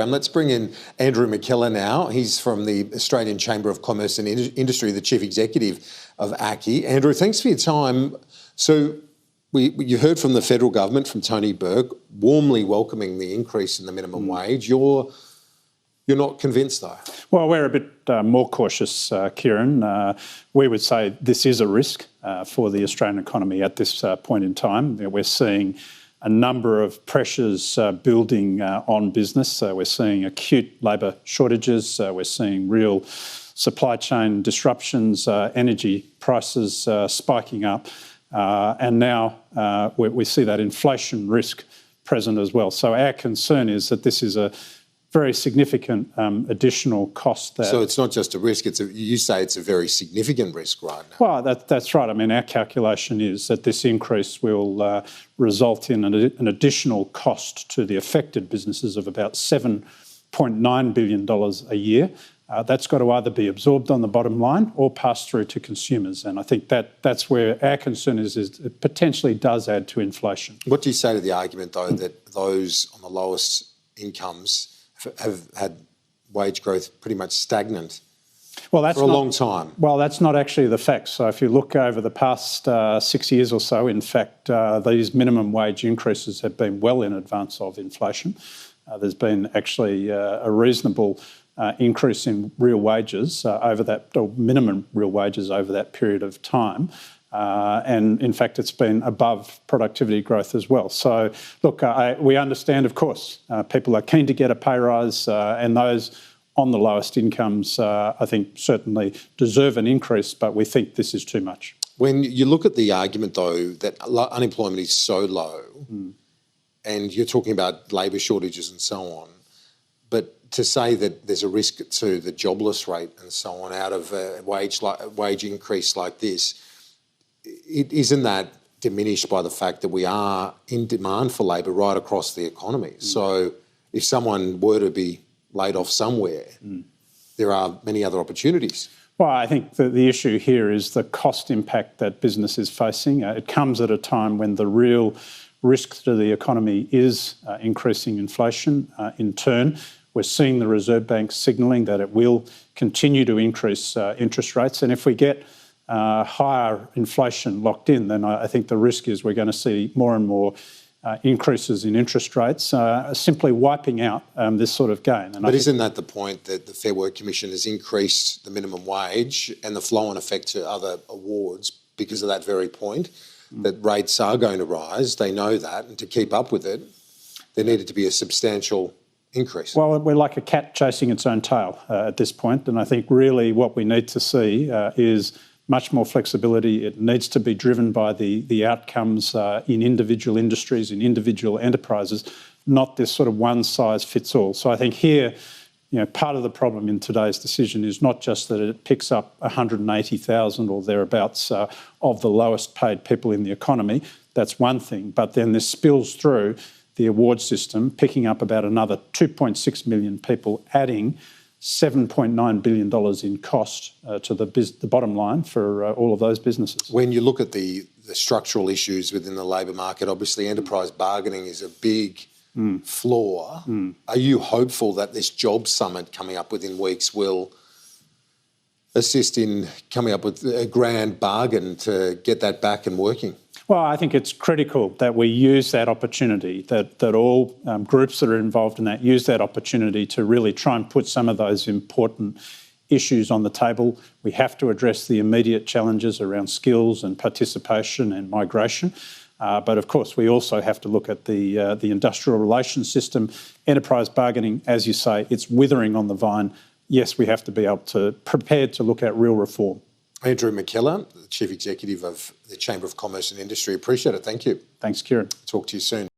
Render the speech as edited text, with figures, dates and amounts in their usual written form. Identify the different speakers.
Speaker 1: And let's bring in Andrew McKellar now. He's from the Australian Chamber of Commerce and Industry, the Chief Executive of ACCI. Andrew, thanks for your time. So you heard from the federal government, from Tony Burke, warmly welcoming the increase in the minimum wage. You're not convinced, though?
Speaker 2: Well, we're a bit more cautious, Kieran. We would say this is a risk for the Australian economy at this point in time. We're seeing a number of pressures building on business. We're seeing acute labour shortages. We're seeing real supply chain disruptions, energy prices spiking up. And now we see that inflation risk present as well. So our concern is that this is a very significant additional cost.
Speaker 1: So it's not just a risk, you say it's a very significant risk right now.
Speaker 2: Well, that's right. I mean, our calculation is that this increase will result in an additional cost to the affected businesses of about $7.9 billion a year. That's got to either be absorbed on the bottom line or passed through to consumers. And I think that's where our concern is it potentially does add to inflation.
Speaker 1: What do you say to the argument, though, that those on the lowest incomes have had wage growth pretty much stagnant for a long time?
Speaker 2: Well, that's not actually the fact. So if you look over the past 6 years or so, in fact, these minimum wage increases have been well in advance of inflation. There's been actually a reasonable increase in real wages or minimum real wages over that period of time. And in fact, it's been above productivity growth as well. So look, we understand, of course, people are keen to get a pay rise, and those on the lowest incomes, I think, certainly deserve an increase, but we think this is too much.
Speaker 1: When you look at the argument, though, that unemployment is so low, and you're talking about labour shortages and so on, but to say that there's a risk to the jobless rate and so on out of a wage increase like this, isn't that diminished by the fact that we are in demand for labour right across the economy? So if someone were to be laid off somewhere, there are many other opportunities.
Speaker 2: Well, I think the issue here is the cost impact that business is facing. It comes at a time when the real risk to the economy is increasing inflation. In turn, we're seeing the Reserve Bank signalling that it will continue to increase interest rates. And if we get higher inflation locked in, then I think the risk is we're going to see more and more increases in interest rates, simply wiping out this sort of gain.
Speaker 1: But isn't that the point, that the Fair Work Commission has increased the minimum wage and the flow-on effect to other awards because of that very point, that rates are going to rise? They know that, and to keep up with it, there needed to be a substantial increase.
Speaker 2: Well, we're like a cat chasing its own tail at this point, and I think really what we need to see is much more flexibility. It needs to be driven by the outcomes in individual industries, in individual enterprises, not this sort of one size fits all. So I think here, part of the problem in today's decision is not just that it picks up 180,000 or thereabouts of the lowest paid people in the economy. That's one thing, but then this spills through the award system, picking up about another 2.6 million people, adding $7.9 billion in cost to the bottom line for all of those businesses.
Speaker 1: When you look at the structural issues within the labour market, obviously enterprise bargaining is a big flaw. Are you hopeful that this job summit coming up within weeks will assist in coming up with a grand bargain to get that back and working?
Speaker 2: Well, I think it's critical that we use that opportunity, that all groups that are involved in that use that opportunity to really try and put some of those important issues on the table. We have to address the immediate challenges around skills and participation and migration. But of course, we also have to look at the industrial relations system. Enterprise bargaining, as you say, it's withering on the vine. Yes, we have to be able to prepare to look at real reform.
Speaker 1: Andrew McKellar, the Chief Executive of the Chamber of Commerce and Industry. Appreciate it. Thank you.
Speaker 2: Thanks, Kieran.
Speaker 1: Talk to you soon.